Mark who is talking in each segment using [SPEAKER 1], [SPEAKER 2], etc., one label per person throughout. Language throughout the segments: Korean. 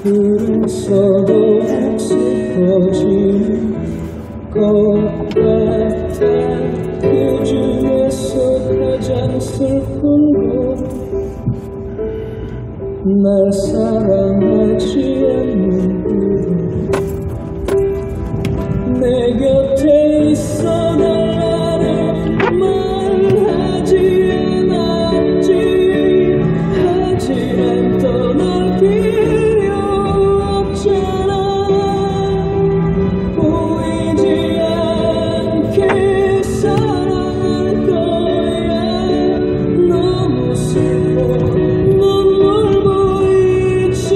[SPEAKER 1] 그래서도 슬퍼지는 것 같아. 그 중에서 가장 슬픈 건 날 사랑하지 않는 그대 내 곁에 있어 달라는 말하지 않았지. 하지만 떠날 필요 없잖아. 보이지 않게 사랑할 거야. 너무 슬퍼 눈물 보이지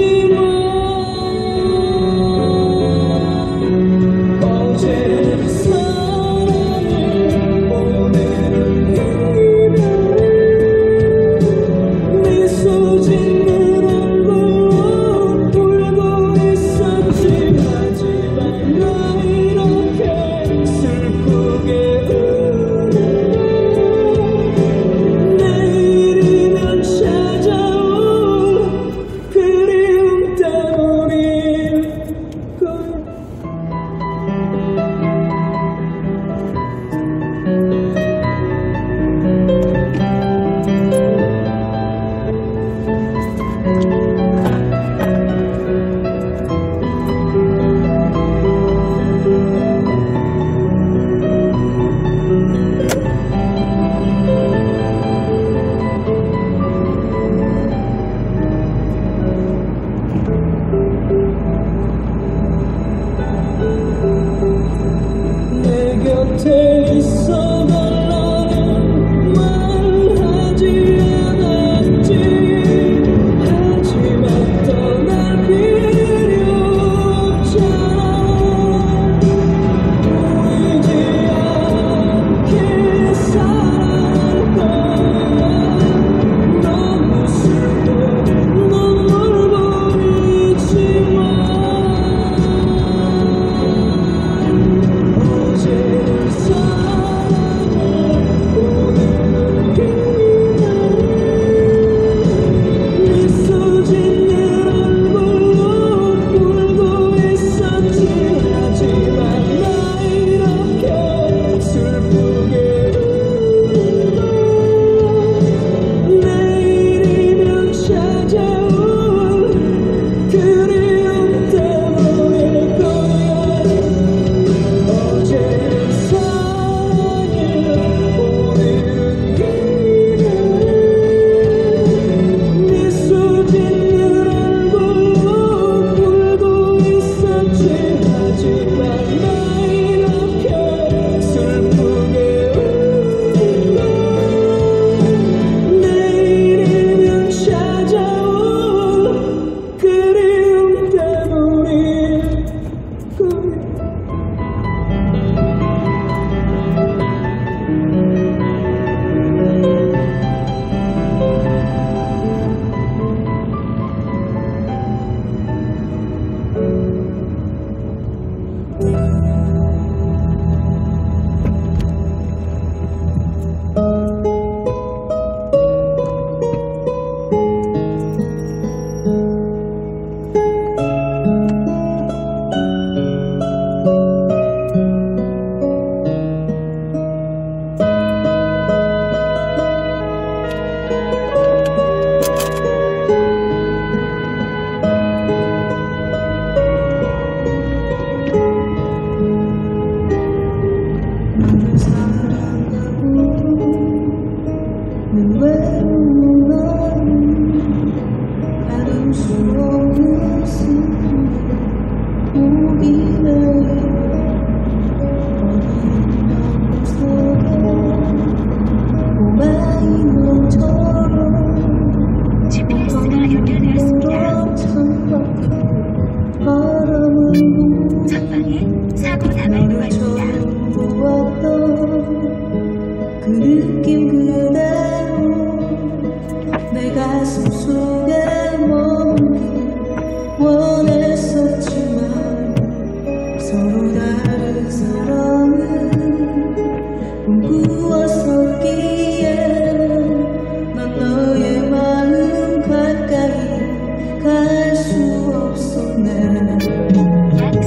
[SPEAKER 1] 알 수 없었네.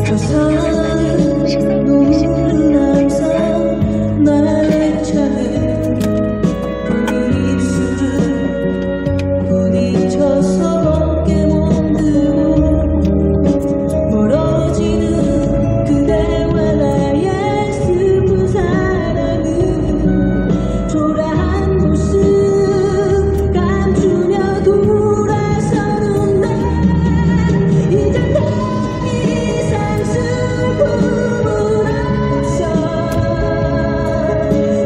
[SPEAKER 1] 저 사랑은 눈물은 항상 나의 차례. 그 입술은 부딪혀서 어깨 멍들고 멀어지는 그대와 나의 슬픈 사랑은 초라한 모습 감추며 돌아서는데 이제 더 이상 슬픔은 없어.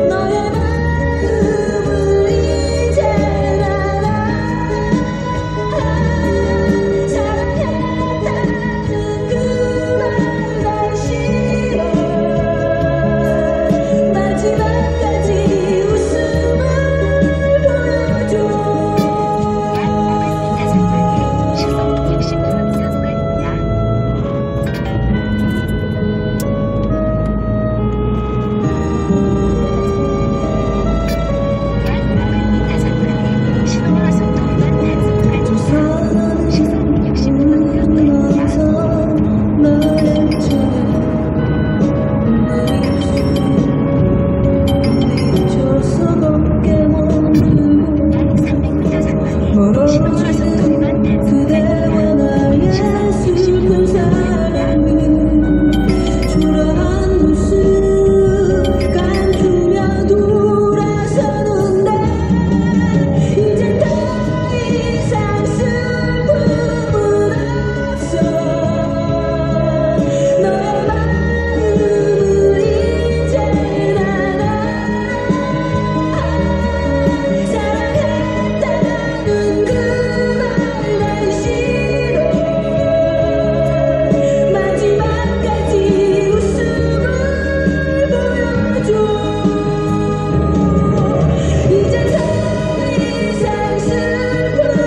[SPEAKER 1] 너의 마음을 이제 알아. 사랑했다는 그 말 난 싫어. 마지막까지 웃음을 보여줘. 저 사랑은 울면서 나의 차례. 부딪혀서 어깨 멍들고 멀어지는 그대와 나의 슬픈 사랑은 초라한 모습 감추며 돌아서는데 이제 더 이상 슬픔은 없어. 너의 마음을 이제 알아. 사랑했다는 그 말 난 싫어. 마지막까지 웃음을 보여줘. 이제 더 이상 슬픔은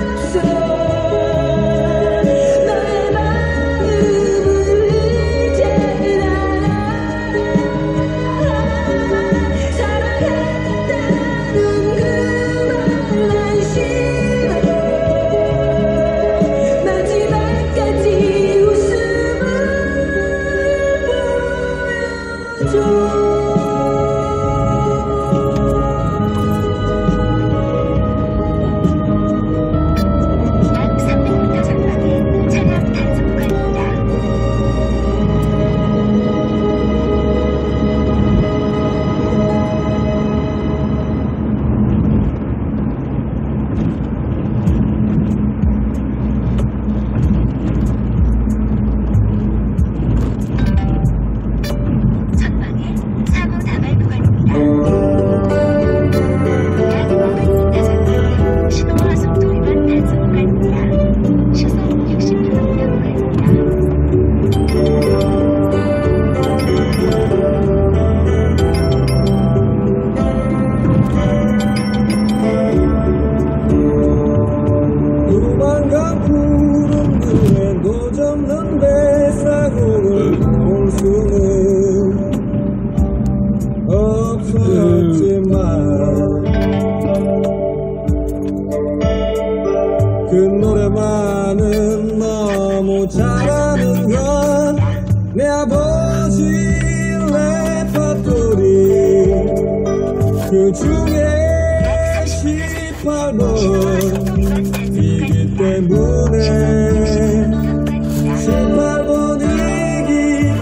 [SPEAKER 1] 없어. 너의 마음을 이제 알아. 사랑했다는 그 말 난 싫어. 마지막까지 웃음을 보여줘.
[SPEAKER 2] 전방에 사고 다발 구간입니다. 신호와 속도 위반 단속 구간입니다. 시속 60km 구간입니다.
[SPEAKER 1] 도망간 푸른 눈에 도전는 대사고를 볼 수는 없었지만 그 노래만은 너무 잘하는 건 내 아버지 레퍼토리. 그 중에 18번이기 때문에 18번이기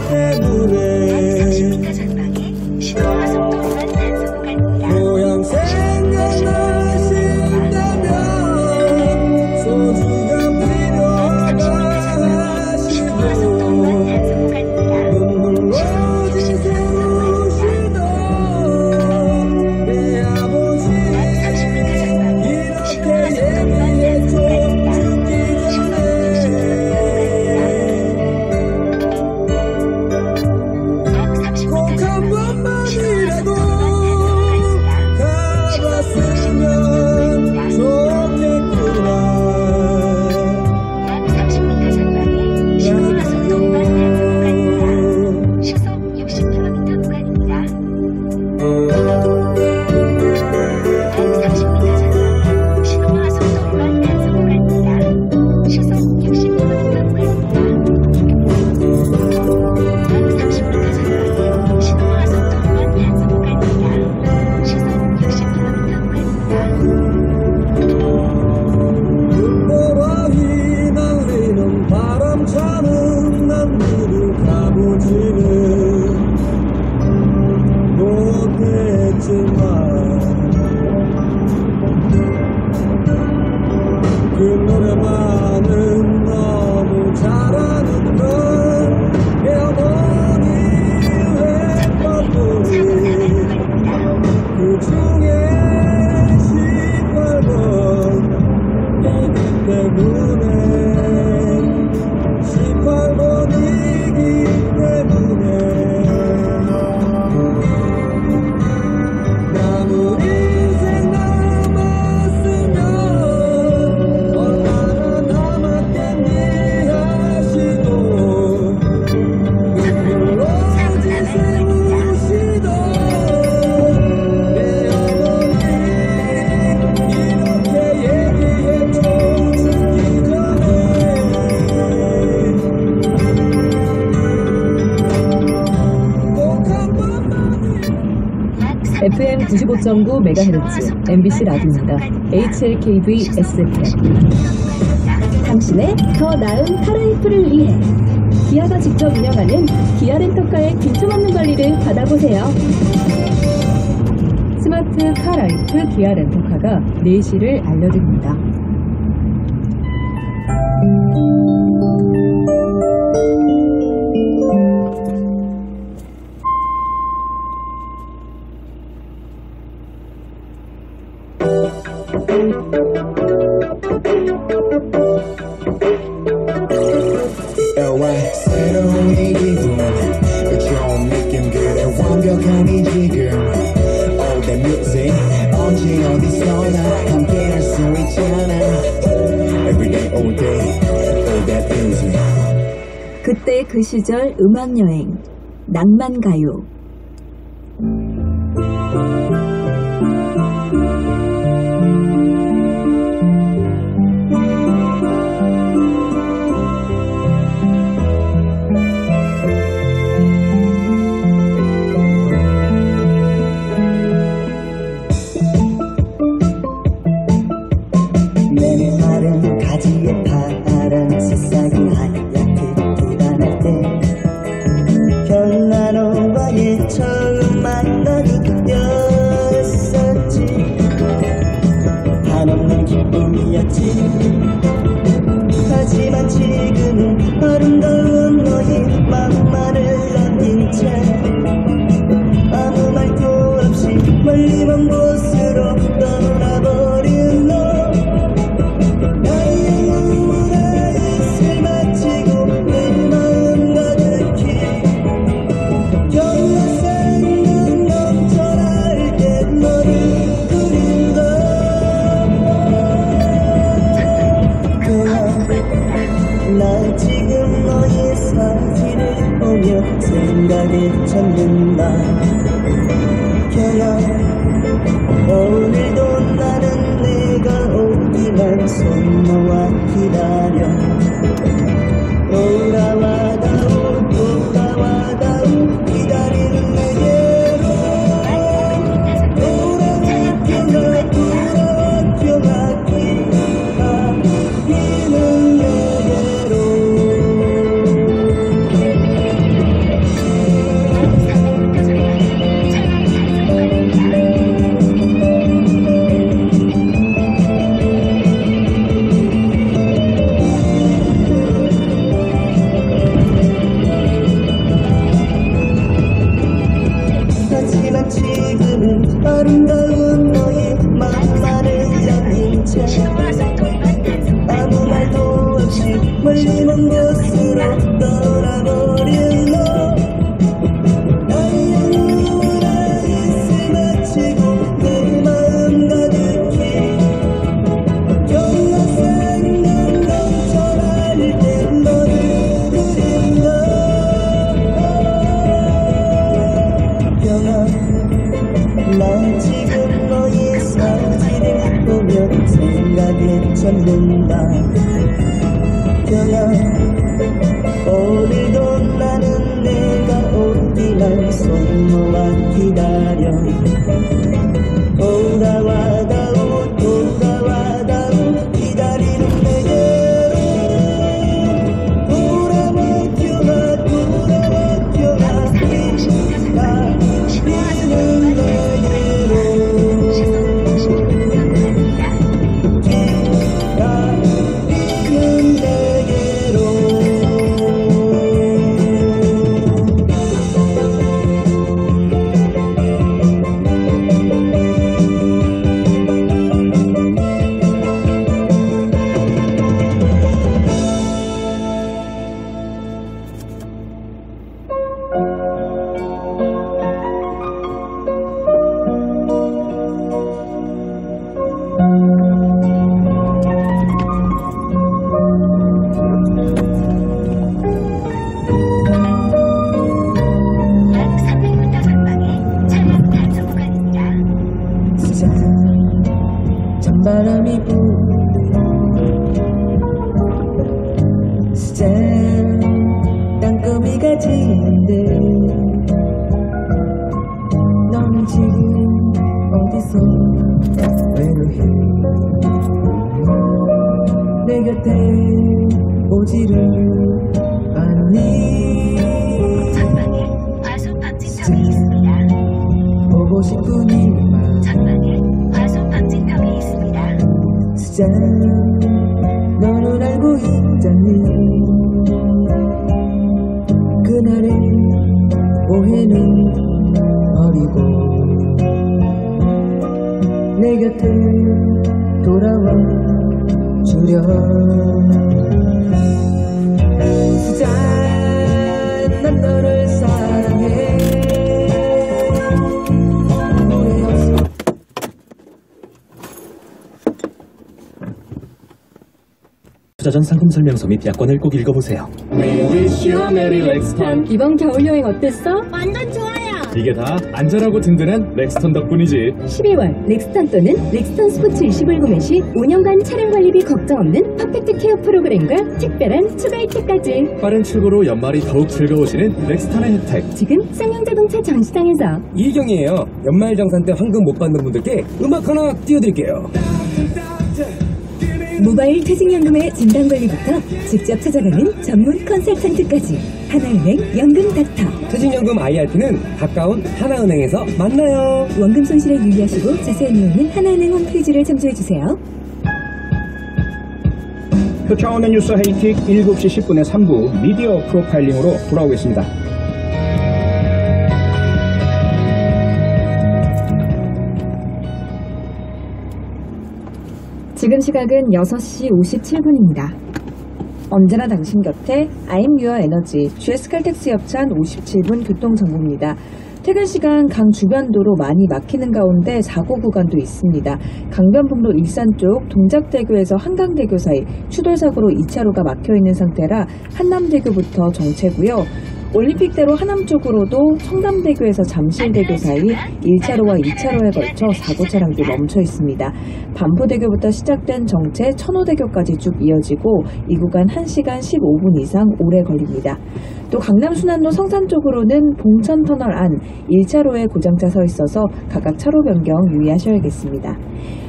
[SPEAKER 1] 때문에
[SPEAKER 2] 신호와 속도 위반 단속 구간입니다.
[SPEAKER 1] 고향 생각나신다면 소주가 필요하시고 눈물로 지새우시던 내 아버지 이렇게
[SPEAKER 3] FM 95.9MHz MBC 라디오입니다. HLKV SFM. 당신의 더 나은 카라이프를 위해 기아가 직접 운영하는 기아 렌터카의 빈틈없는 관리를 받아보세요. 스마트 카라이프 기아 렌터카가 내실을 알려드립니다.
[SPEAKER 4] 새로운 이 기분 좋은 느낌 그래 완벽함이 지금 All that music 언제 어디서나 함께 할 수 있잖아 Every day all day all that music
[SPEAKER 1] 그때 그 시절 음악여행 낭만가요.
[SPEAKER 4] 내 마른 가지에 파란 새싹이 하얗게 돋아날 때 현란호와의 처음 만남이 였었지 한없는 기쁨이었지 하지만 지금은 아름다운 너의 맘만을 남긴 채 아무 말도 없이 멀리 먼 곳으로 떠나버린 너 나 지금 너의 사진을 보며 생각에 젖는다 경아 오늘도 나는 내가 오기만 손 놓아 기다려 돌아와다오 돌아와다오 기다리는 내게로 돌아와 경아 돌아와 경아 기다리는 내게로 하지만 지금은 아름다운 너의 맘만을 잡힌 채 아무 말도 없이 멀리 먼 곳으로 떠나버린 너 나의 눈물에 입술 맞추고 내 마음 가득히 경아 생각 넘쳐날 때 너를 그린다 경아 나 지금 너의 사진을 보며 생각에 젖는다 경아 오늘도 나는 내가 오기만 손 놓아 기다려 돌아와다오 돌아와다오 기다리는 내게로 돌아와 경아 돌아와 경아 기다리는 내게로 기다리는 내게로
[SPEAKER 2] 약 300m 전방에 차량 단속 구간입니다.
[SPEAKER 1] 찬바람이 부는 땅거미가 지는데 너는 지금
[SPEAKER 5] 돌아와 주려. 수잔 난 너를 사랑해.
[SPEAKER 6] 투자전 상품 설명서 및 약관을 꼭 읽어보세요.
[SPEAKER 3] 이번 겨울 여행 어땠어?
[SPEAKER 2] 완전 좋아요.
[SPEAKER 6] 이게 다 안전하고 든든한 렉스턴 덕분이지.
[SPEAKER 3] 12월 렉스턴 또는 렉스턴 스포츠 일시불 구매 시 5년간 차량 관리비 걱정 없는 퍼펙트 케어 프로그램과 특별한 추가 혜택까지.
[SPEAKER 6] 빠른 출고로 연말이 더욱 즐거워지는 렉스턴의 혜택.
[SPEAKER 3] 지금 쌍용자동차 전시장에서.
[SPEAKER 5] 이경이에요. 연말정산 때 황금 못 받는 분들께 음악 하나 띄워드릴게요.
[SPEAKER 3] 모바일 퇴직연금의 진단관리부터 직접 찾아가는 전문 컨설턴트까지 하나은행 연금닥터.
[SPEAKER 5] 퇴직연금 IRP는 가까운 하나은행에서 만나요.
[SPEAKER 3] 원금 손실에 유의하시고 자세한 내용은 하나은행 홈페이지를 참조해주세요.
[SPEAKER 7] 표창원의 뉴스 헤이틱 7시 10분에 3부 미디어 프로파일링으로 돌아오겠습니다.
[SPEAKER 3] 지금 시각은 6시 57분입니다. 언제나 당신 곁에 I'm Your Energy GS 칼텍스 협찬 57분 교통정보입니다. 퇴근 시간 강 주변 도로 많이 막히는 가운데 사고 구간도 있습니다. 강변북로 일산 쪽 동작대교에서 한강대교 사이 추돌사고로 2차로가 막혀있는 상태라 한남대교부터 정체고요. 올림픽대로 하남 쪽으로도 청담대교에서 잠실대교 사이 1차로와 2차로에 걸쳐 사고 차량도 멈춰 있습니다. 반포대교부터 시작된 정체 천호대교까지 쭉 이어지고 이 구간 1시간 15분 이상 오래 걸립니다. 또 강남 순환로 성산 쪽으로는 봉천터널 안 1차로에 고장차 서 있어서 각각 차로 변경 유의하셔야겠습니다.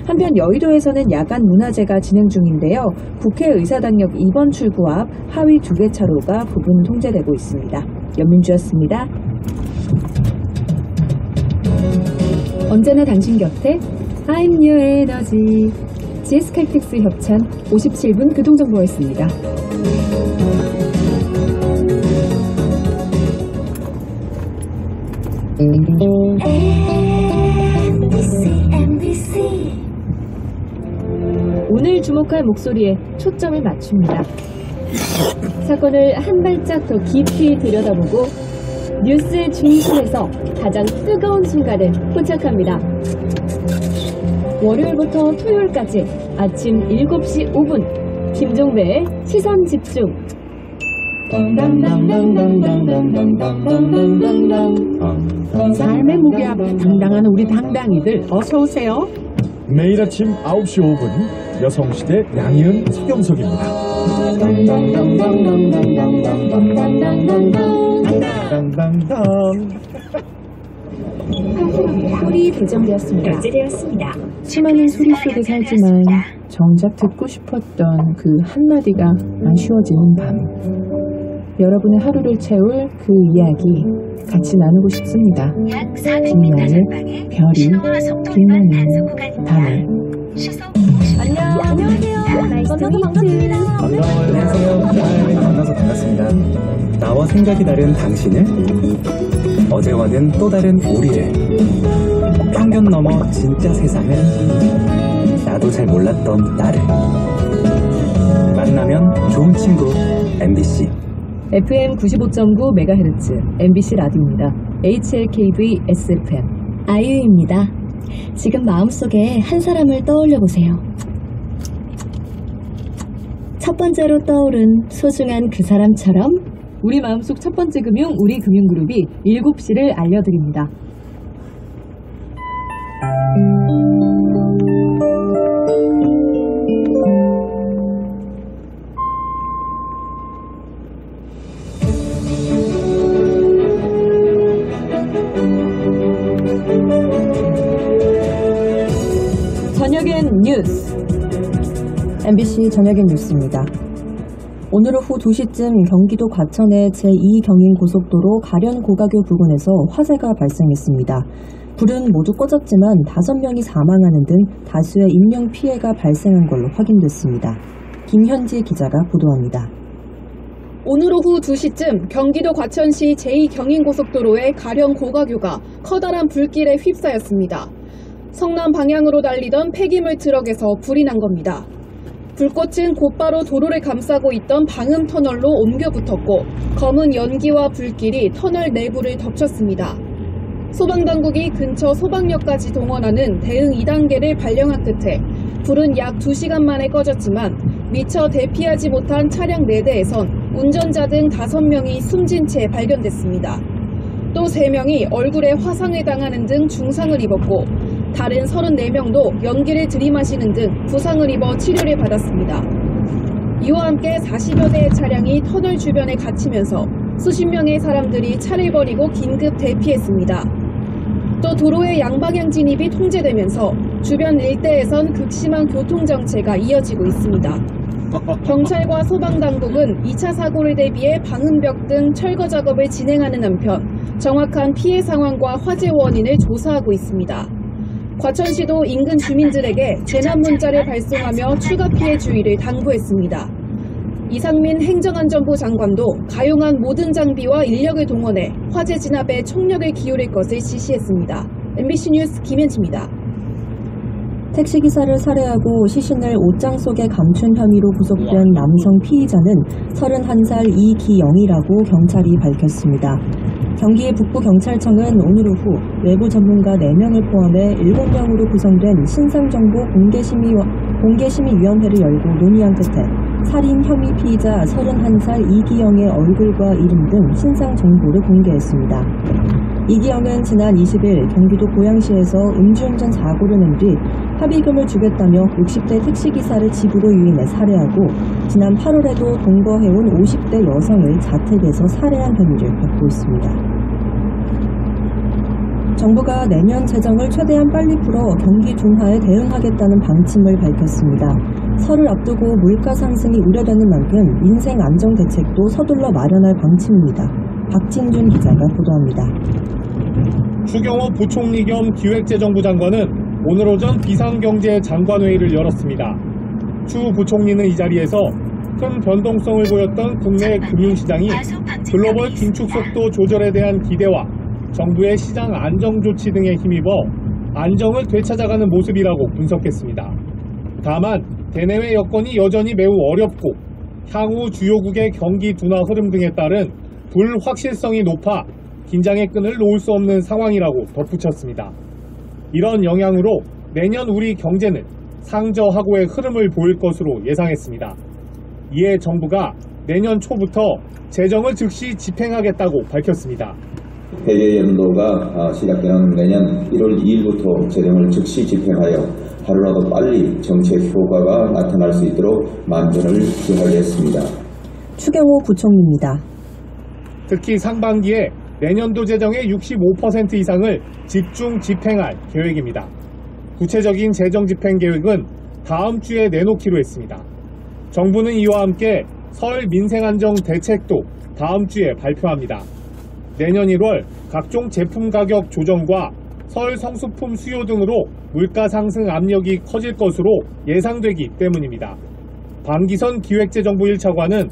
[SPEAKER 3] 한편 여의도에서는 야간 문화제가 진행 중인데요. 국회의사당역 2번 출구 앞 하위 2개 차로가 부분 통제되고 있습니다. 연민주였습니다. 언제나 당신 곁에 I'm Your Energy GS 칼텍스 협찬 57분 교통정보였습니다.
[SPEAKER 2] MBC
[SPEAKER 3] 오늘 주목할 목소리에 초점을 맞춥니다. 사건을 한 발짝 더 깊이 들여다보고 뉴스의 중심에서 가장 뜨거운 순간을 포착합니다. 월요일부터 토요일까지 아침 7시 5분 김종배의 시선집중.
[SPEAKER 8] 삶의 무게 앞에 당당한 우리 당당이들 어서 오세요.
[SPEAKER 6] 매일 아침 9시 5분 여성시대 양희은 서경석입니다.
[SPEAKER 3] 홀이 배정되었습니다.
[SPEAKER 2] 결제되었습니다.
[SPEAKER 8] 수많은 소리 속에 살지만 정작 듣고 싶었던 그 한마디가 아쉬워지는 밤. 여러분의 하루를 채울 그 이야기 같이 나누고 싶습니다.
[SPEAKER 2] 약 400m
[SPEAKER 8] 김미아의
[SPEAKER 2] 전방에
[SPEAKER 8] 별이
[SPEAKER 2] 신호와 속도
[SPEAKER 8] 빛나는
[SPEAKER 2] 위반 단속 구간입니다.
[SPEAKER 8] 밤을.
[SPEAKER 2] 시속 50km.
[SPEAKER 3] 안녕하세요. 만나서 반갑습니다.
[SPEAKER 5] 안녕하세요. 만나서 반갑습니다. 나와 생각이 다른 당신을, 어제와는 또 다른 우리를, 편견 넘어 진짜 세상을, 나도 잘 몰랐던 나를 만나면 좋은 친구 MBC.
[SPEAKER 3] FM 95.9MHz MBC 라디오입니다. HLKV SFM 아이유입니다. 지금 마음속에 한 사람을 떠올려 보세요. 첫 번째로 떠오른 소중한 그 사람처럼 우리 마음속 첫 번째 금융 우리금융그룹이 7시를 알려드립니다. 저녁엔 뉴스. MBC 저녁엔 뉴스입니다. 오늘 오후 2시쯤 경기도 과천의 제2경인고속도로 가련 고가교 부근에서 화재가 발생했습니다. 불은 모두 꺼졌지만 5명이 사망하는 등 다수의 인명피해가 발생한 걸로 확인됐습니다. 김현지 기자가 보도합니다.
[SPEAKER 9] 오늘 오후 2시쯤 경기도 과천시 제2경인고속도로의 가련 고가교가 커다란 불길에 휩싸였습니다. 성남 방향으로 달리던 폐기물 트럭에서 불이 난 겁니다. 불꽃은 곧바로 도로를 감싸고 있던 방음 터널로 옮겨 붙었고 검은 연기와 불길이 터널 내부를 덮쳤습니다. 소방당국이 근처 소방역까지 동원하는 대응 2단계를 발령한 끝에 불은 약 2시간 만에 꺼졌지만 미처 대피하지 못한 차량 4대에선 운전자 등 5명이 숨진 채 발견됐습니다. 또 3명이 얼굴에 화상을 당하는 등 중상을 입었고 다른 34명도 연기를 들이마시는 등 부상을 입어 치료를 받았습니다. 이와 함께 40여 대의 차량이 터널 주변에 갇히면서 수십 명의 사람들이 차를 버리고 긴급 대피했습니다. 또 도로의 양방향 진입이 통제되면서 주변 일대에선 극심한 교통정체가 이어지고 있습니다. 경찰과 소방당국은 2차 사고를 대비해 방음벽 등 철거 작업을 진행하는 한편 정확한 피해 상황과 화재 원인을 조사하고 있습니다. 과천시도 인근 주민들에게 재난 문자를 발송하며 추가 피해 주의를 당부했습니다. 이상민 행정안전부 장관도 가용한 모든 장비와 인력을 동원해 화재 진압에 총력을 기울일 것을 지시했습니다. MBC 뉴스 김현지입니다.
[SPEAKER 3] 택시기사를 살해하고 시신을 옷장 속에 감춘 혐의로 구속된 남성 피의자는 31살 이기영이라고 경찰이 밝혔습니다. 경기 북부경찰청은 오늘 오후 외부 전문가 4명을 포함해 7명으로 구성된 신상정보 공개심의위원회를 열고 논의한 끝에 살인 혐의 피의자 31살 이기영의 얼굴과 이름 등 신상정보를 공개했습니다. 이기영은 지난 20일 경기도 고양시에서 음주운전 사고를 낸 뒤 합의금을 주겠다며 60대 택시기사를 집으로 유인해 살해하고 지난 8월에도 동거해온 50대 여성을 자택에서 살해한 혐의를 받고 있습니다. 정부가 내년 재정을 최대한 빨리 풀어 경기 둔화에 대응하겠다는 방침을 밝혔습니다. 설을 앞두고 물가 상승이 우려되는 만큼 민생 안정 대책도 서둘러 마련할 방침입니다. 박진준 기자가 보도합니다.
[SPEAKER 6] 추경호 부총리 겸 기획재정부 장관은 오늘 오전 비상경제장관회의를 열었습니다. 추 부총리는 이 자리에서 큰 변동성을 보였던 국내 금융시장이 글로벌 긴축 속도 조절에 대한 기대와 정부의 시장 안정 조치 등에 힘입어 안정을 되찾아가는 모습이라고 분석했습니다. 다만 대내외 여건이 여전히 매우 어렵고 향후 주요국의 경기 둔화 흐름 등에 따른 불확실성이 높아 긴장의 끈을 놓을 수 없는 상황이라고 덧붙였습니다. 이런 영향으로 내년 우리 경제는 상저하고의 흐름을 보일 것으로 예상했습니다. 이에 정부가 내년 초부터 재정을 즉시 집행하겠다고 밝혔습니다.
[SPEAKER 10] 회계연도가 시작되는 내년 1월 2일부터 재정을 즉시 집행하여 하루라도 빨리 정책 효과가 나타날 수 있도록 만전을 기하겠습니다.
[SPEAKER 3] 추경호 부총리입니다.
[SPEAKER 6] 특히 상반기에 내년도 재정의 65% 이상을 집중 집행할 계획입니다. 구체적인 재정 집행 계획은 다음 주에 내놓기로 했습니다. 정부는 이와 함께 설 민생안정 대책도 다음 주에 발표합니다. 내년 1월 각종 제품 가격 조정과 설 성수품 수요 등으로 물가 상승 압력이 커질 것으로 예상되기 때문입니다. 방기선 기획재정부 1차관은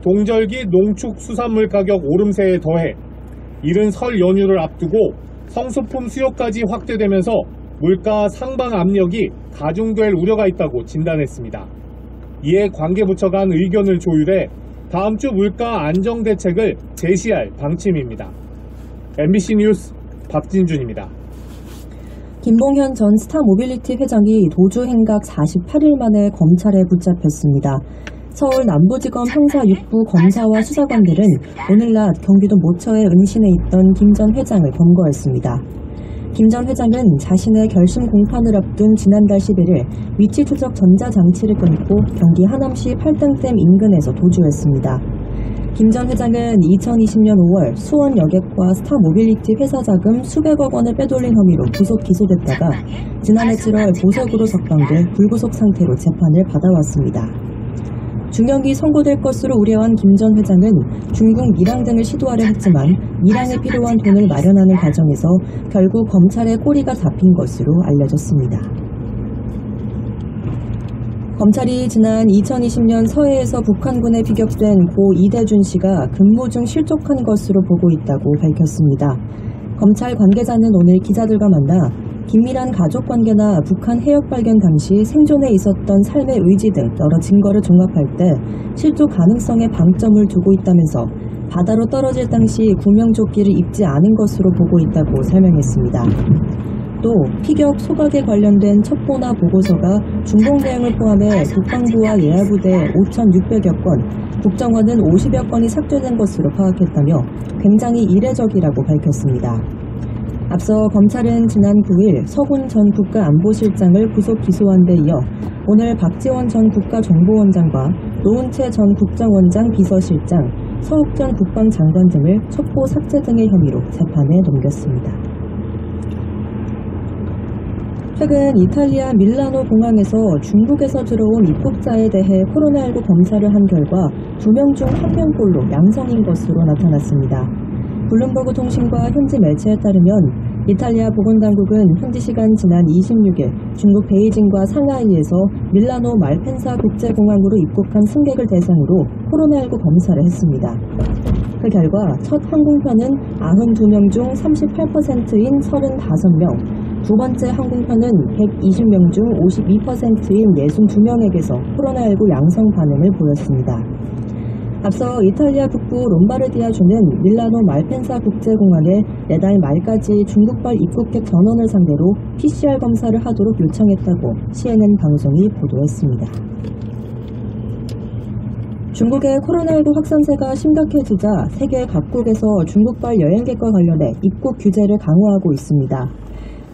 [SPEAKER 6] 동절기 농축수산물 가격 오름세에 더해 이른 설 연휴를 앞두고 성수품 수요까지 확대되면서 물가 상방 압력이 가중될 우려가 있다고 진단했습니다. 이에 관계부처 간 의견을 조율해 다음 주 물가 안정 대책을 제시할 방침입니다. MBC 뉴스 박진준입니다.
[SPEAKER 3] 김봉현 전 스타모빌리티 회장이 도주 행각 48일 만에 검찰에 붙잡혔습니다. 서울 남부지검 형사 6부 검사와 수사관들은 오늘 낮 경기도 모처에 은신해 있던 김 전 회장을 검거했습니다. 김 전 회장은 자신의 결심 공판을 앞둔 지난달 11일 위치 추적 전자장치를 끊고 경기 하남시 팔당댐 인근에서 도주했습니다. 김 전 회장은 2020년 5월 수원 여객과 스타모빌리티 회사 자금 수백억 원을 빼돌린 혐의로 구속 기소됐다가 지난해 7월 보석으로 석방돼 불구속 상태로 재판을 받아왔습니다. 중형이 선고될 것으로 우려한 김 전 회장은 중국 밀항 등을 시도하려 했지만 밀항에 필요한 돈을 마련하는 과정에서 결국 검찰의 꼬리가 잡힌 것으로 알려졌습니다. 검찰이 지난 2020년 서해에서 북한군에 피격된 고 이대준 씨가 근무 중 실족한 것으로 보고 있다고 밝혔습니다. 검찰 관계자는 오늘 기자들과 만나
[SPEAKER 11] 긴밀한 가족관계나 북한 해역 발견 당시 생존에 있었던 삶의 의지 등 여러 증거를 종합할 때 실종 가능성에 방점을 두고 있다면서 바다로 떨어질 당시 구명조끼를 입지 않은 것으로 보고 있다고 설명했습니다. 또 피격 소각에 관련된 첩보나 보고서가 중공 내용을 포함해 국방부와 예하부대 5,600여 건, 국정원은 50여 건이 삭제된 것으로 파악했다며 굉장히 이례적이라고 밝혔습니다. 앞서 검찰은 지난 9일 서훈 전 국가안보실장을 구속 기소한 데 이어 오늘 박지원 전 국가정보원장과 노은채 전 국정원장 비서실장, 서욱 전 국방장관 등을 첩보 삭제 등의 혐의로 재판에 넘겼습니다. 최근 이탈리아 밀라노 공항에서 중국에서 들어온 입국자에 대해 코로나19 검사를 한 결과 2명 중 1명꼴로 양성인 것으로 나타났습니다. 블룸버그 통신과 현지 매체에 따르면 이탈리아 보건당국은 현지 시간 지난 26일 중국 베이징과 상하이에서 밀라노 말펜사 국제공항으로 입국한 승객을 대상으로 코로나19 검사를 했습니다. 그 결과 첫 항공편은 92명 중 38%인 35명, 두 번째 항공편은 120명 중 52%인 62명에게서 코로나19 양성 반응을 보였습니다. 앞서 이탈리아 북부 롬바르디아주는 밀라노 말펜사 국제공항에 내달 말까지 중국발 입국객 전원을 상대로 PCR 검사를 하도록 요청했다고 CNN 방송이 보도했습니다. 중국의 코로나19 확산세가 심각해지자 세계 각국에서 중국발 여행객과 관련해 입국 규제를 강화하고 있습니다.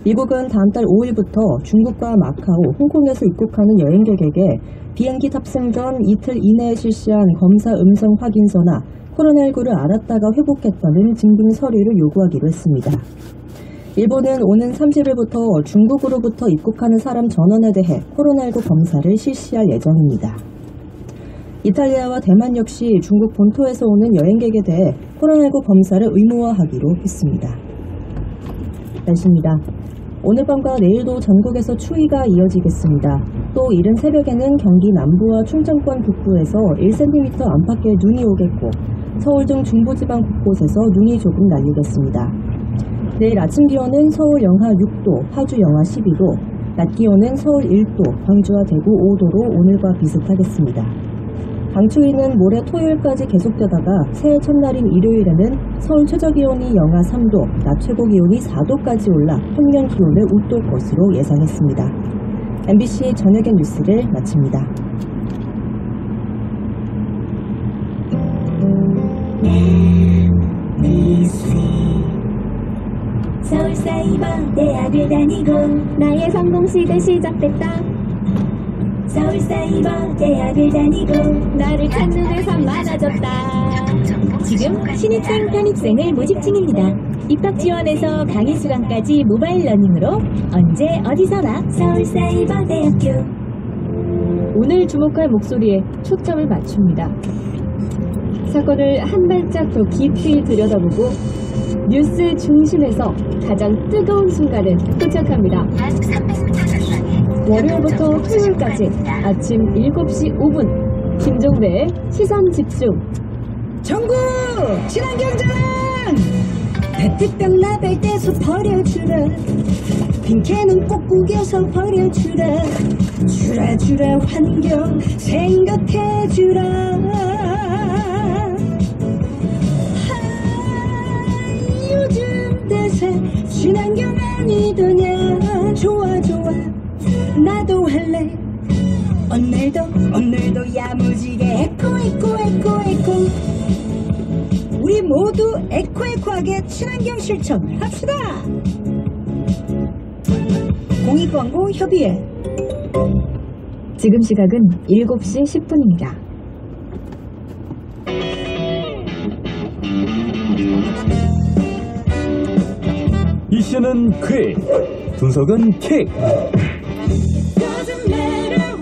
[SPEAKER 11] 미국은 다음 달 5일부터 중국과 마카오, 홍콩에서 입국하는 여행객에게 비행기 탑승 전 이틀 이내에 실시한 검사 음성 확인서나 코로나19를 알았다가 회복했다는 증빙 서류를 요구하기로 했습니다. 일본은 오는 30일부터 중국으로부터 입국하는 사람 전원에 대해 코로나19 검사를 실시할 예정입니다. 이탈리아와 대만 역시 중국 본토에서 오는 여행객에 대해 코로나19 검사를 의무화하기로 했습니다. 날씨입니다. 오늘 밤과 내일도 전국에서 추위가 이어지겠습니다. 또 이른 새벽에는 경기 남부와 충청권 북부에서 1cm 안팎의 눈이 오겠고 서울 등 중부지방 곳곳에서 눈이 조금 날리겠습니다. 내일 아침 기온은 서울 영하 6도, 파주 영하 12도, 낮 기온은 서울 1도, 광주와 대구 5도로 오늘과 비슷하겠습니다. 강추위는 모레 토요일까지 계속되다가 새해 첫날인 일요일에는 서울 최저기온이 영하 3도, 낮 최고기온이 4도까지 올라 평년 기온을 웃돌 것으로 예상했습니다. MBC 저녁의 뉴스를 마칩니다.
[SPEAKER 1] 서울사이버대학을 다니고 나의 성공시대 시작됐다. 서울사이버대학을 다니고 나를 찾는 회사 많아졌다. 지금 신입생 편입생을 모집 중입니다. 입학 지원에서 강의 수강까지 모바일 러닝으로 언제 어디서나 서울사이버대학교.
[SPEAKER 9] 오늘 주목할 목소리에 초점을 맞춥니다. 사건을 한 발짝 더 깊이 들여다보고 뉴스 중심에서 가장 뜨거운 순간을 포착합니다. 월요일부터 토요일까지 아침 7시 5분 김종배의 시선집중.
[SPEAKER 1] 전국 친환경자랑 페트병 라벨 떼서 버려주라. 빈캔은 꼭 구겨서 버려주라. 주라 환경 생각해주라. 요즘 대세 친환경 아니더냐. 좋아 나도 할래. 오늘도 야무지게 에코. 우리 모두 에코하게 친환경 실천 합시다. 공익광고 협의회.
[SPEAKER 3] 지금 시각은 7시 10분입니다.
[SPEAKER 12] 이슈는 퀵, 분석은 킥.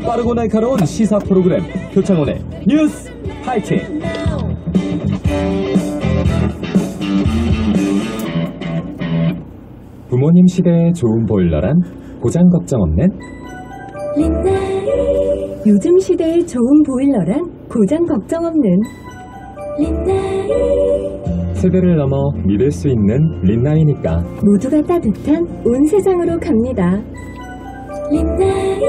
[SPEAKER 12] 빠르고 날카로운 시사 프로그램 표창원의 뉴스 하이킥. 부모님 시대에 좋은 보일러란 고장 걱정 없는
[SPEAKER 3] 요즘 시대에 좋은 보일러란 고장 걱정 없는
[SPEAKER 13] 세대를 넘어 믿을 수 있는 린나이니까.
[SPEAKER 1] 모두가 따뜻한 온 세상으로 갑니다. 린나이.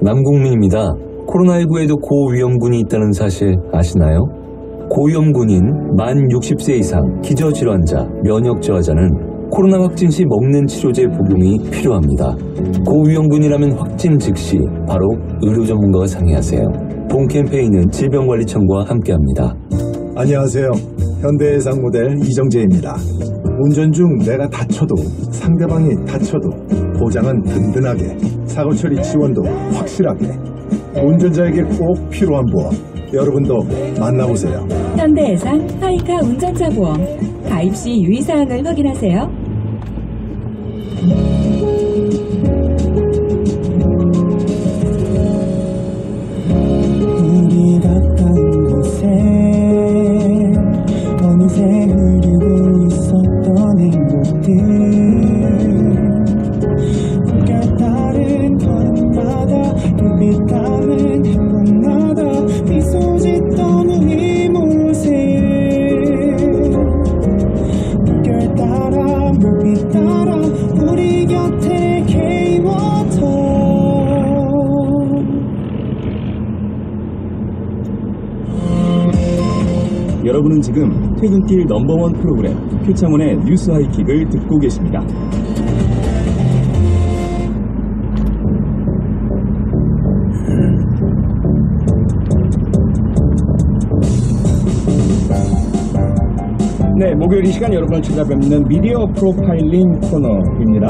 [SPEAKER 14] 남국민입니다. 코로나19에도 고위험군이 있다는 사실 아시나요? 고위험군인 만 60세 이상 기저질환자, 면역저하자는 코로나 확진 시 먹는 치료제 복용이 필요합니다. 고위험군이라면 확진 즉시 바로 의료 전문가와 상의하세요. 본 캠페인은 질병관리청과 함께합니다.
[SPEAKER 15] 안녕하세요. 현대해상 모델 이정재입니다. 운전 중 내가 다쳐도 상대방이 다쳐도 보장은 든든하게, 사고 처리 지원도 확실하게, 운전자에게 꼭 필요한 보험. 여러분도 만나보세요.
[SPEAKER 1] 현대해상 하이카 운전자 보험. 가입 시 유의사항을 확인하세요.
[SPEAKER 4] 우리 가까운 곳에 어느새 흐르고 있었던 행복들, 깨달은 걸음마다 불빛 담은 행복마다 미소 짓던 우리 모습, 물결 따라 물빛 따라 우리 곁에 K-워터.
[SPEAKER 12] 여러분은 지금 퇴근길 넘버원 프로그램 표창원의 뉴스 하이킥을 듣고 계십니다. 네, 목요일 이 시간 여러분을 찾아뵙는 미디어 프로파일링 코너입니다.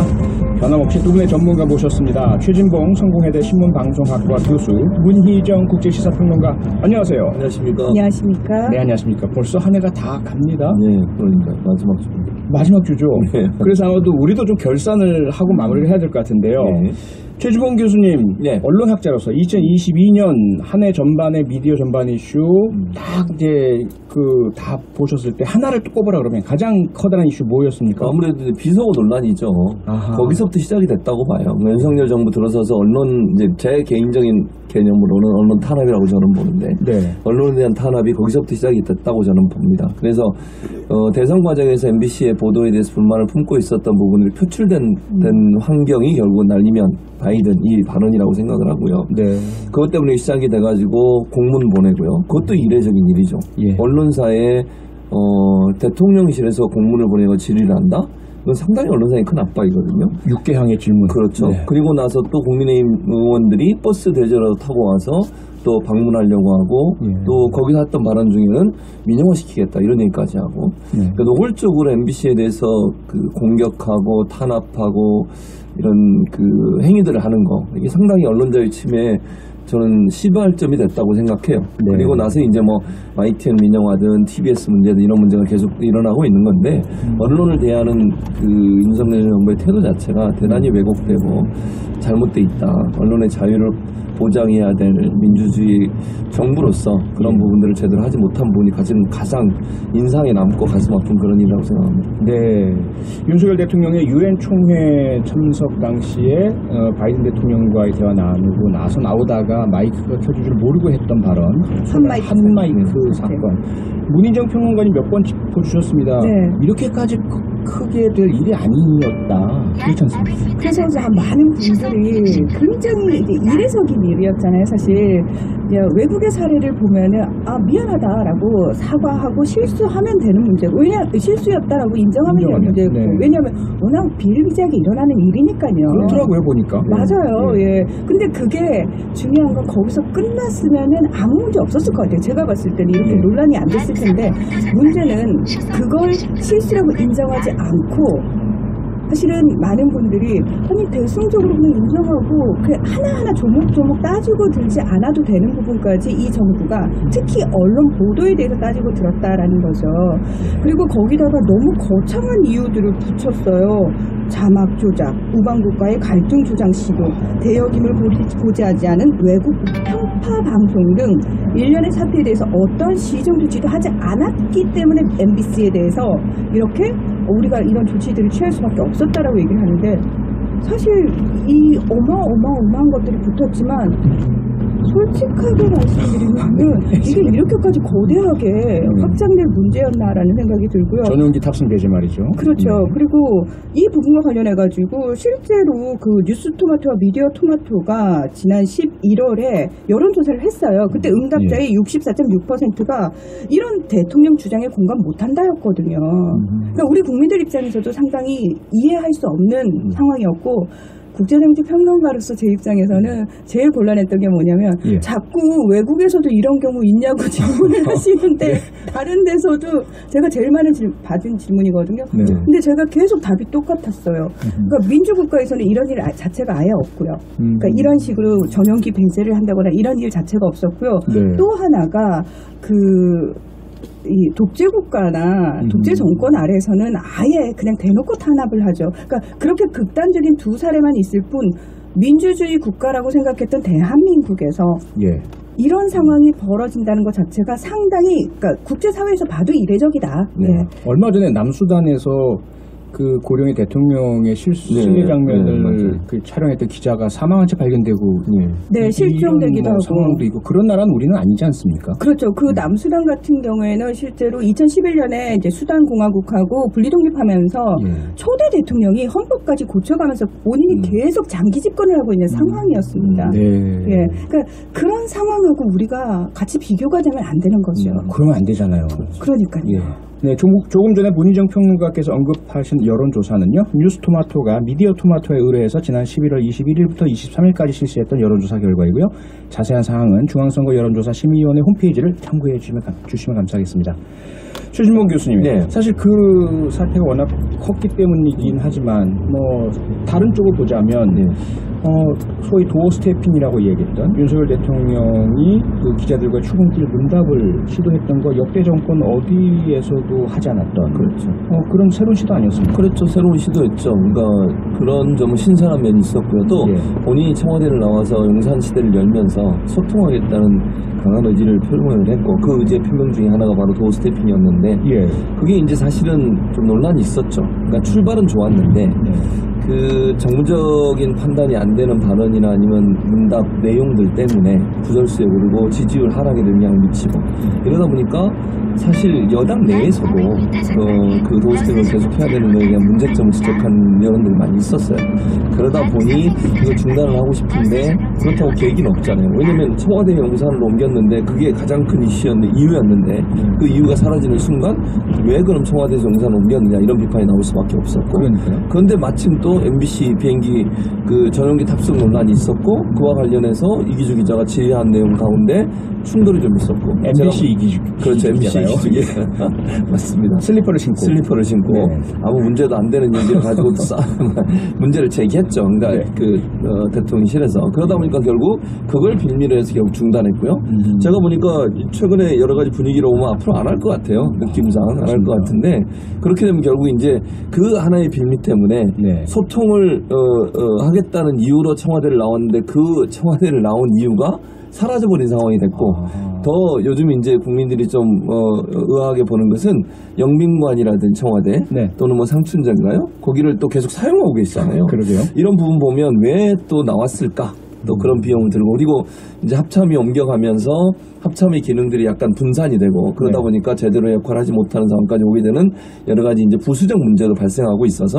[SPEAKER 12] 변함없이 두 분의 전문가 모셨습니다. 최진봉 성공회대 신문방송학과 교수, 문희정 국제시사평론가, 안녕하세요.
[SPEAKER 14] 안녕하십니까.
[SPEAKER 11] 안녕하십니까.
[SPEAKER 12] 네, 안녕하십니까. 벌써 한 해가 다 갑니다.
[SPEAKER 14] 네, 그러니까 마지막 주.
[SPEAKER 12] 마지막 주죠.
[SPEAKER 14] 네.
[SPEAKER 12] 그래서 아마도 우리도 좀 결산을 하고 마무리를 해야 될 것 같은데요.
[SPEAKER 14] 네.
[SPEAKER 12] 최주봉 교수님, 언론학자로서 2022년 한 해 전반의 미디어 전반 이슈 딱 이제 다 보셨을 때 하나를 또 꼽으라 그러면 가장 커다란 이슈 뭐였습니까?
[SPEAKER 14] 아무래도 비서고 논란이죠.
[SPEAKER 12] 아하.
[SPEAKER 14] 거기서부터 시작이 됐다고 봐요. 윤석열 정부 들어서서 언론, 이제 제 개인적인 개념으로는 언론 탄압이라고 저는 보는데,
[SPEAKER 12] 네.
[SPEAKER 14] 언론에 대한 탄압이 거기서부터 시작이 됐다고 저는 봅니다. 그래서 대선 과정에서 MBC의 보도에 대해서 불만을 품고 있었던 부분들이 표출된 환경이 결국은 날리면 바이든 이 발언이라고 생각을 하고요.
[SPEAKER 12] 네.
[SPEAKER 14] 그것 때문에 시작이 돼가지고 공문 보내고요. 그것도 이례적인 일이죠.
[SPEAKER 12] 예.
[SPEAKER 14] 언론사에 대통령실에서 공문을 보내고 질의를 한다? 이건 상당히 언론사의 큰 압박이거든요.
[SPEAKER 12] 육개항의 질문.
[SPEAKER 14] 그렇죠.
[SPEAKER 12] 네.
[SPEAKER 14] 그리고 나서 또 국민의힘 의원들이 버스 대절로 타고 와서 또 방문하려고 하고, 또 거기서 했던 발언 중에는 민영화시키겠다 이런 얘기까지 하고, 그러니까 노골적으로 MBC에 대해서 공격하고 탄압하고 이런 행위들을 하는 거, 이게 상당히 언론자유 침해에 저는 시발점이 됐다고 생각해요.
[SPEAKER 12] 네.
[SPEAKER 14] 그리고 나서 이제 YTN 민영화든 TBS 문제든 이런 문제가 계속 일어나고 있는 건데, 언론을 대하는 윤석열 정부의 태도 자체가 대단히 왜곡되고 잘못돼 있다. 언론의 자유를 보장해야 될 민주주의 정부로서 그런 부분들을 제대로 하지 못한 부분이 가장 인상에 남고 가슴 아픈 그런 일이라고 생각합니다.
[SPEAKER 12] 네, 윤석열 대통령의 유엔 총회 참석 당시에 바이든 대통령과의 대화 나누고 나오다가 마이크가 켜질 줄 모르고 했던 발언, 한마이크 사건. 문희정 평론가님 몇 번 짚어주셨습니다.
[SPEAKER 8] 네.
[SPEAKER 12] 이렇게까지 크게 될 일이 아니었다. 그렇지 않습니까?
[SPEAKER 8] 그래서 많은 분들이 굉장히 이례적인 일이었잖아요. 사실 외국의 사례를 보면은 미안하다라고 사과하고 실수하면 되는 문제고, 실수였다라고 인정하면 되는 문제고,
[SPEAKER 12] 네.
[SPEAKER 8] 왜냐하면 워낙 비일비재하게 일어나는 일이니까요.
[SPEAKER 12] 그렇더라고요, 보니까.
[SPEAKER 8] 맞아요. 예. 근데 그게 중요한 건 거기서 끝났으면은 아무 문제 없었을 것 같아요. 제가 봤을 때는 이렇게 논란이 안 됐을 텐데, 문제는 그걸 실수라고 인정하지 않고, 사실은 많은 분들이 대승적으로 그냥 인정하고 하나하나 조목조목 따지고 들지 않아도 되는 부분까지 이 정부가 특히 언론 보도에 대해서 따지고 들었다라는 거죠. 그리고 거기다가 너무 거창한 이유들을 붙였어요. 자막 조작, 우방국과의 갈등 조장 시도, 대여김을 고지하지 않은 외국 편파 방송 등 일련의 사태에 대해서 어떤 시정 조치도 하지 않았기 때문에 MBC에 대해서 이렇게 우리가 이런 조치들을 취할 수밖에 없었다라고 얘기를 하는데, 사실 이 어마어마한 것들이 붙었지만
[SPEAKER 16] 솔직하게 말씀드리면 이게 이렇게까지 거대하게 확장될 문제였나라는 생각이 들고요.
[SPEAKER 12] 전용기 탑승 배제 말이죠.
[SPEAKER 16] 그렇죠. 그리고 이 부분과 관련해가지고 실제로 그 뉴스토마토와 미디어토마토가 지난 11월에 여론조사를 했어요. 그때 응답자의 64.6%가 이런 대통령 주장에 공감 못한다였거든요. 그러니까 우리 국민들 입장에서도 상당히 이해할 수 없는 상황이었고 국제정치 평론가로서 제 입장에서는 제일 곤란했던 게 뭐냐면 자꾸 외국에서도 이런 경우 있냐고 질문을 하시는데 다른 데서도 제가 제일 많은 받은 질문이거든요. 근데 제가 계속 답이 똑같았어요. 그러니까 민주국가에서는 이런 일 자체가 아예 없고요. 그러니까 이런 식으로 전용기 배제를 한다거나 이런 일 자체가 없었고요. 또 하나가 이 독재 국가나 독재 정권 아래에서는 아예 그냥 대놓고 탄압을 하죠. 그러니까 그렇게 극단적인 두 사례만 있을 뿐 민주주의 국가라고 생각했던 대한민국에서 이런 상황이 벌어진다는 것 자체가 상당히 그러니까 국제사회에서 봐도 이례적이다.
[SPEAKER 12] 얼마 전에 남수단에서 그 고령의 대통령의 실내 장면을 그 촬영했던 기자가 사망한 채 발견되고
[SPEAKER 16] 실종되기도 하고
[SPEAKER 12] 상황도 있고 그런 나라는 우리는 아니지 않습니까?
[SPEAKER 16] 그렇죠. 그 남수단 같은 경우에는 실제로 2011년에 이제 수단 공화국하고 분리독립하면서 초대 대통령이 헌법까지 고쳐가면서 본인이 계속 장기 집권을 하고 있는 상황이었습니다. 그러니까 그런 상황하고 우리가 같이 비교가 되면 안 되는 거죠.
[SPEAKER 12] 그러면 안 되잖아요.
[SPEAKER 16] 그러니까요.
[SPEAKER 12] 네, 조금 전에 문희정 평론가께서 언급하신 여론조사는요. 뉴스토마토가 미디어토마토에 의뢰해서 지난 11월 21일부터 23일까지 실시했던 여론조사 결과이고요. 자세한 사항은 중앙선거 여론조사 심의위원회 홈페이지를 참고해 주시면 감사하겠습니다. 최진봉 교수님, 사실 그 사태가 워낙 컸기 때문이긴 하지만 뭐 다른 쪽을 보자면 소위 도어 스태핑이라고 얘기했던 윤석열 대통령이 그 기자들과 출근길 문답을 시도했던 거 역대 정권 어디에서도 하지 않았던 그런 새로운 시도 아니었습니까?
[SPEAKER 14] 그렇죠. 새로운 시도였죠. 그러니까 그런 점은 신선한 면이 있었고요. 또 본인이 청와대를 나와서 용산시대를 열면서 소통하겠다는 강한 의지를 표명을 했고 그 의지의 표명 중에 하나가 바로 도어 스태핑이었는데 그게 이제 사실은 좀 논란이 있었죠. 그러니까 출발은 좋았는데 그 정무적인 판단이 안 되는 발언이나 아니면 문답 내용들 때문에 구설수에 오르고 지지율 하락에 영향을 미치고 이러다 보니까 사실 여당 내에서도 그 도스텝을 계속 해야 되는 거에 대한 문제점을 지적한 여론들이 많이 있었어요. 그러다 보니 이거 중단을 하고 싶은데 그렇다고 계기는 없잖아요. 왜냐면 청와대 용산으로 옮겼는데 그게 가장 큰 이유였는데 그 이유가 사라지는 순간 왜 그럼 청와대에서 용산을 옮겼느냐 이런 비판이 나올 수밖에 없었고 그런데 마침 또 MBC 비행기 그 전용기 탑승 논란이 있었고 그와 관련해서 이기주 기자가 질의한 내용 가운데 충돌이 좀 있었고
[SPEAKER 12] MBC 이기주
[SPEAKER 14] 그렇죠. MBC 이기주기 맞습니다.
[SPEAKER 12] 슬리퍼를 신고
[SPEAKER 14] 아무 문제도 안 되는 얘기를 가지고 문제를 제기했죠. 그러니까 대통령실에서 그러다 보니까 결국 그걸 빌미로 해서 결국 중단했고요. 제가 보니까 최근에 여러 가지 분위기로 오면 앞으로 안 할 것 같아요. 느낌상 안 할 것 같은데 그렇게 되면 결국 이제 그 하나의 빌미 때문에 소통을 하겠다는 이유로 청와대를 나왔는데 그 청와대를 나온 이유가 사라져버린 상황이 됐고 더 요즘 이제 국민들이 좀 의아하게 보는 것은 영빈관이라든지 청와대 또는 뭐 상춘자인가요? 거기를 또 계속 사용하고 계시잖아요.
[SPEAKER 12] 그러게요.
[SPEAKER 14] 이런 부분 보면 왜 또 나왔을까? 또 그런 비용을 들고 그리고 이제 합참이 옮겨가면서 합참의 기능들이 약간 분산이 되고 그러다 보니까 제대로 역할을 하지 못하는 상황까지 오게 되는 여러 가지 이제 부수적 문제도 발생하고 있어서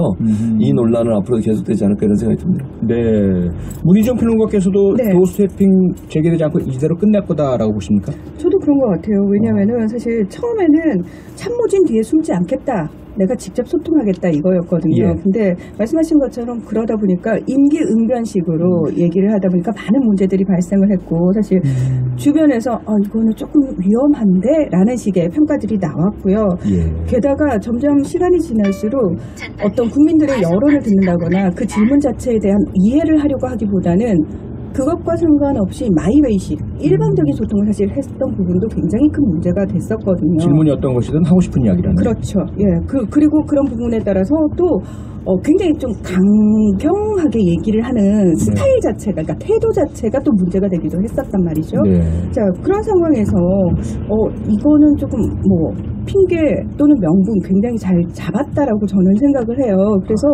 [SPEAKER 14] 이 논란은 앞으로도 계속되지 않을까 이런 생각이 듭니다.
[SPEAKER 12] 네. 문희정 평론가께서도 도어스태핑 재개되지 않고 이대로 끝날 거다라고 보십니까?
[SPEAKER 16] 저도 그런 것 같아요. 왜냐하면은 사실 처음에는 참모진 뒤에 숨지 않겠다. 내가 직접 소통하겠다 이거였거든요. 근데 말씀하신 것처럼 그러다 보니까 임기응변식으로 얘기를 하다 보니까 많은 문제들이 발생을 했고 사실 주변에서 이거는 조금 위험한데 라는 식의 평가들이 나왔고요. 게다가 점점 시간이 지날수록 어떤 국민들의 여론을 듣는다거나 그 질문 자체에 대한 이해를 하려고 하기보다는 그것과 상관없이 마이웨이식 일반적인 소통을 사실 했던 부분도 굉장히 큰 문제가 됐었거든요.
[SPEAKER 12] 질문이 어떤 것이든 하고 싶은 이야기라는.
[SPEAKER 16] 그렇죠. 그리고 그런 부분에 따라서 또 굉장히 좀 강경하게 얘기를 하는 스타일 자체가, 그러니까 태도 자체가 또 문제가 되기도 했었단 말이죠. 자, 그런 상황에서 이거는 조금 뭐 핑계 또는 명분 굉장히 잘 잡았다라고 저는 생각을 해요. 그래서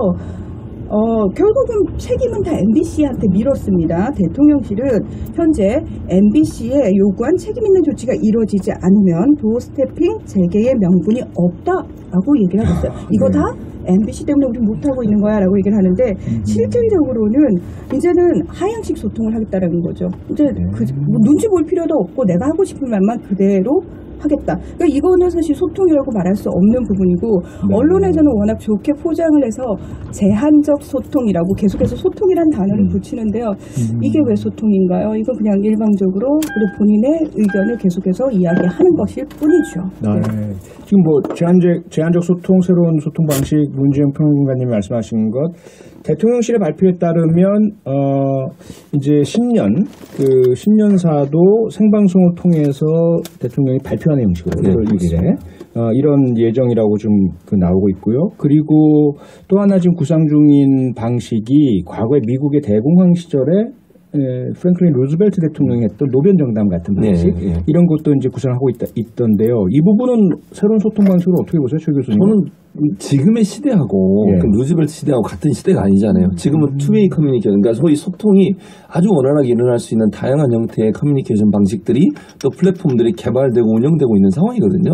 [SPEAKER 16] 결국은 책임은 다 MBC한테 밀었습니다. 대통령실은 현재 MBC에 요구한 책임 있는 조치가 이루어지지 않으면 도어 스태핑 재개의 명분이 없다라고 얘기를 하고 있어요. 이거 다 MBC 때문에 우리 못하고 있는 거야 라고 얘기를 하는데 실질적으로는 이제는 하향식 소통을 하겠다라는 거죠. 이제 뭐 눈치 볼 필요도 없고 내가 하고 싶은 말만 그대로 하겠다. 그러니까 이거는 사실 소통이라고 말할 수 없는 부분이고 언론에서는 워낙 좋게 포장을 해서 제한적 소통이라고 계속해서 소통이란 단어를 붙이는데요. 이게 왜 소통인가요? 이건 그냥 일방적으로 우리 본인의 의견을 계속해서 이야기하는 것일 뿐이죠.
[SPEAKER 12] 네. 지금 뭐 제한적 소통, 새로운 소통 방식 문재인 평론가님이 말씀하신 것 대통령실의 발표에 따르면 이제 신년사도 생방송을 통해서 대통령이 발표하는 형식으로 1일에 이런 예정이라고 좀 나오고 있고요. 그리고 또 하나 지금 구상 중인 방식이 과거에 미국의 대공황 시절에 프랭클린 루즈벨트 대통령이 했던 노변 정담 같은 방식 이런 것도 이제 구상하고 있던데요. 이 부분은 새로운 소통 방식으로 어떻게 보세요, 최 교수님?
[SPEAKER 14] 저는 지금의 시대하고 그 루즈벨트 시대하고 같은 시대가 아니잖아요. 지금은 투웨이 커뮤니케이션, 그러니까 소위 소통이 아주 원활하게 일어날 수 있는 다양한 형태의 커뮤니케이션 방식들이 또 플랫폼들이 개발되고 운영되고 있는 상황이거든요.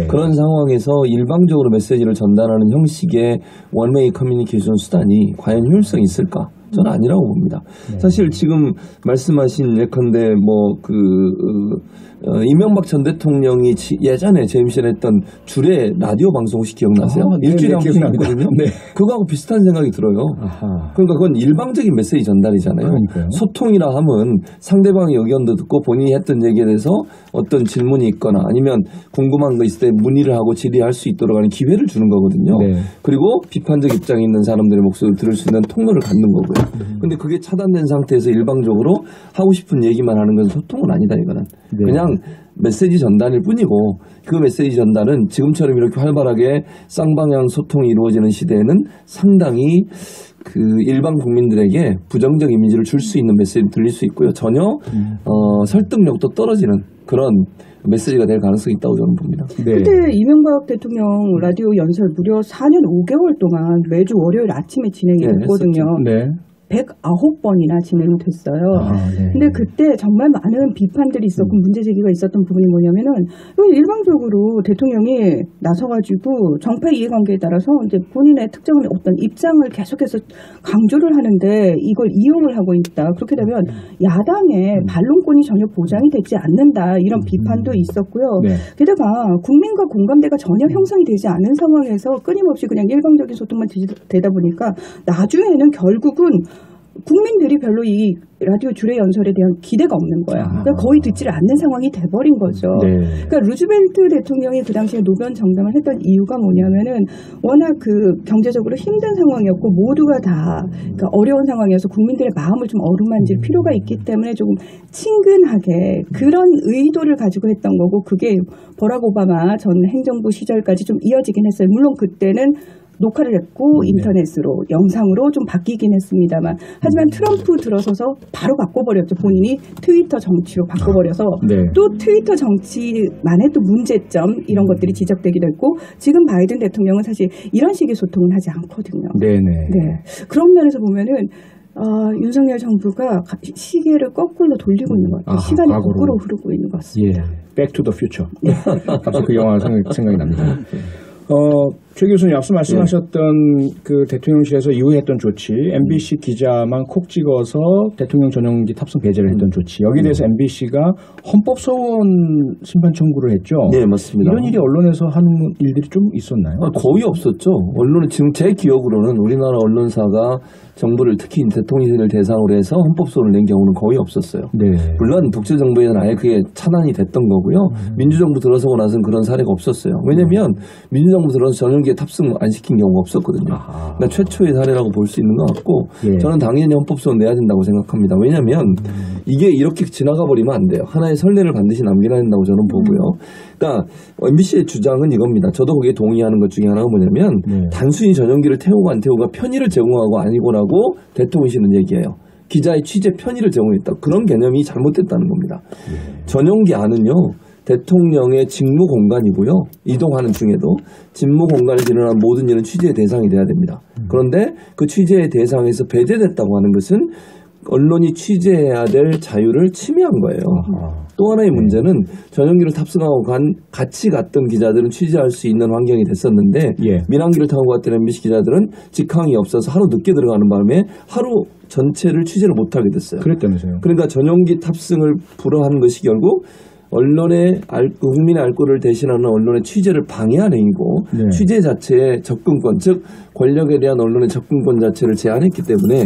[SPEAKER 14] 그런 상황에서 일방적으로 메시지를 전달하는 형식의 원웨이 커뮤니케이션 수단이 과연 효율성이 있을까? 저는 아니라고 봅니다. 사실 지금 말씀하신 예컨대 이명박 전 대통령이 예전에 재임실 했던 주례 라디오 방송 혹시 기억나세요? 일주일에 한 번씩 있거든요. 그거하고 비슷한 생각이 들어요. 그러니까 그건 일방적인 메시지 전달이잖아요. 소통이라 하면 상대방의 의견도 듣고 본인이 했던 얘기에 대해서 어떤 질문이 있거나 아니면 궁금한 거 있을 때 문의를 하고 질의할 수 있도록 하는 기회를 주는 거거든요. 그리고 비판적 입장에 있는 사람들의 목소리를 들을 수 있는 통로를 갖는 거고요. 근데 그게 차단된 상태에서 일방적으로 하고 싶은 얘기만 하는 건 소통은 아니다 이거는. 그냥 메시지 전달일 뿐이고 그 메시지 전달은 지금처럼 이렇게 활발하게 쌍방향 소통이 이루어지는 시대에는 상당히 그 일반 국민들에게 부정적 이미지를 줄 수 있는 메시지를 들릴 수 있고요. 전혀 설득력도 떨어지는 그런 메시지가 될 가능성이 있다고 저는 봅니다.
[SPEAKER 16] 그때 이명박 대통령 라디오 연설 무려 4년 5개월 동안 매주 월요일 아침에 진행이 됐거든요. 109번이나 진행됐어요. 근데 그때 정말 많은 비판들이 있었고 문제제기가 있었던 부분이 뭐냐면은 일방적으로 대통령이 나서가지고 정파 이해관계에 따라서 이제 본인의 특정한 어떤 입장을 계속해서 강조를 하는데 이걸 이용을 하고 있다. 그렇게 되면 야당의 반론권이 전혀 보장이 되지 않는다. 이런 비판도 있었고요. 게다가 국민과 공감대가 전혀 형성이 되지 않은 상황에서 끊임없이 그냥 일방적인 소통만 되다 보니까 나중에는 결국은 국민들이 별로 이 라디오 주례 연설에 대한 기대가 없는 거야. 그러니까 거의 듣지를 않는 상황이 돼버린 거죠. 그러니까 루즈벨트 대통령이 그 당시에 노변 정담을 했던 이유가 뭐냐면은 워낙 그 경제적으로 힘든 상황이었고 모두가 다 그러니까 어려운 상황이어서 국민들의 마음을 좀 어루만질 필요가 있기 때문에 조금 친근하게 그런 의도를 가지고 했던 거고 그게 버락 오바마 전 행정부 시절까지 좀 이어지긴 했어요. 물론 그때는 녹화를 했고 인터넷으로 영상으로 좀 바뀌긴 했습니다만 하지만 트럼프 들어서서 바로 바꿔버렸죠. 본인이 트위터 정치로 바꿔버려서 또 트위터 정치만의 또 문제점 이런 것들이 지적되기도 했고 지금 바이든 대통령은 사실 이런 식의 소통은 하지 않거든요. 그런 면에서 보면은 윤석열 정부가 시계를 거꾸로 돌리고 있는 것 같아요. 시간이 거꾸로 흐르고 있는 것 같습니다.
[SPEAKER 12] Back to the Future. 갑자기 그 영화 생각이 납니다. 최 교수님 앞서 말씀하셨던 그 대통령실에서 이후에 했던 조치, MBC 기자만 콕 찍어서 대통령 전용기 탑승 배제를 했던 조치. 여기에 대해서 MBC가 헌법소원 심판 청구를 했죠.
[SPEAKER 14] 네, 맞습니다.
[SPEAKER 12] 이런 일이 언론에서 하는 일들이 좀 있었나요?
[SPEAKER 14] 거의 없었죠. 언론은 지금 제 기억으로는 우리나라 언론사가 정부를 특히 대통령을 대상으로 해서 헌법소원을 낸 경우는 거의 없었어요. 물론 독재정부에서는 아예 그게 차단이 됐던 거고요. 민주정부 들어서고 나서는 그런 사례가 없었어요. 왜냐하면 민주정부 들어서 전용기에 탑승 안 시킨 경우가 없었거든요. 그러니까 최초의 사례라고 볼 수 있는 것 같고 저는 당연히 헌법소원 내야 된다고 생각합니다. 왜냐하면 이게 이렇게 지나가 버리면 안 돼요. 하나의 선례를 반드시 남겨야 된다고 저는 보고요. 그러니까 MBC의 주장은 이겁니다. 저도 거기에 동의하는 것 중에 하나가 뭐냐면 단순히 전용기를 태우고 안 태우고가 편의를 제공하고 아니고라고 대통령실은 얘기해요. 기자의 취재 편의를 제공했다. 그런 개념이 잘못됐다는 겁니다. 전용기 안은요. 대통령의 직무 공간이고요. 이동하는 중에도 직무 공간에서 일어난 모든 일은 취재의 대상이 돼야 됩니다. 그런데 그 취재의 대상에서 배제됐다고 하는 것은 언론이 취재해야 될 자유를 침해한 거예요. 또 하나의 문제는 전용기를 탑승하고 같이 갔던 기자들은 취재할 수 있는 환경이 됐었는데 민항기를 타고 갔던 MBC 기자들은 직항이 없어서 하루 늦게 들어가는 바람에 하루 전체를 취재를 못하게 됐어요.
[SPEAKER 12] 그랬다면서요.
[SPEAKER 14] 그러니까 전용기 탑승을 불허하는 것이 결국 언론의 국민의 알 권리를 대신하는 언론의 취재를 방해한 행위고 취재 자체의 접근권, 즉 권력에 대한 언론의 접근권 자체를 제한했기 때문에